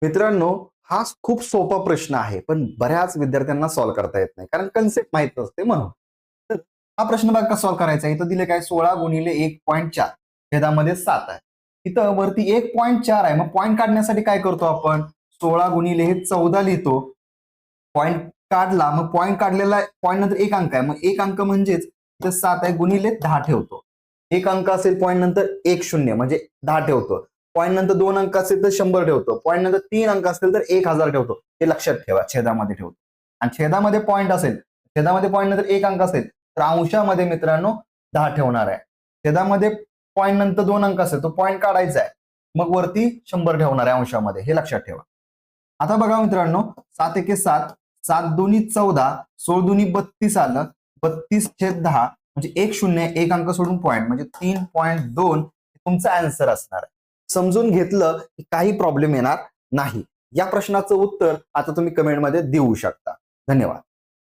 मित्रांनो, हा खूप सोपा प्रश्न आहे, पण बऱ्याच विद्यार्थ्यांना सॉल्व्ह करता येत नाही, कारण कन्सेप्ट माहित नसते म्हणून. तर हा प्रश्न बघा कसा सॉल्व्ह करायचा. इथं दिले काय 16 गुणिले 1.4 छेदामध्ये 7 आहे. इथं वरती 1.4 आहे. मग पॉईंट काढण्यासाठी काय करतो आपण? 16 गुणिले हे 14 लिहितो. पॉईंट काढला, मग पॉईंट काढलेला पॉईंट नंतर एक अंक आहे. मग एक अंक म्हणजेच इथं 7 आहे गुणिले 10 ठेवतो. एक अंक असेल पॉईंट नंतर 1 0 म्हणजे 10 ठेवतो. पॉईंट नंतर 2 अंक असेल तर 100 ठेवतो. पॉईंट नंतर 3 अंक असतील तर 1000 ठेवतो. हे लक्षात ठेवा, छेदामध्ये ठेवतो. आणि छेदामध्ये पॉईंट असेल, छेदामध्ये पॉईंट नंतर एक अंक असेल तर अंशामध्ये मित्रांनो 10 ठेवणार आहे. छेदामध्ये पॉईंट नंतर 2 अंक असेल तो पॉईंट काढायचा आहे, मग वरती 100 ठेवणार आहे अंशामध्ये. हे लक्षात ठेवा. आता बघा मित्रांनो, 7 एके 7, 7 दुनी 14, 16 दुनी 32 आलं. 32/10 म्हणजे 1 0 एक अंक सोडून पॉईंट म्हणजे 3.2 तुमचा आन्सर असणार आहे. समजून घेतलं की काही प्रॉब्लेम येणार नाही. या प्रश्नाचं उत्तर आता तुम्ही कमेंटमध्ये देऊ शकता. धन्यवाद.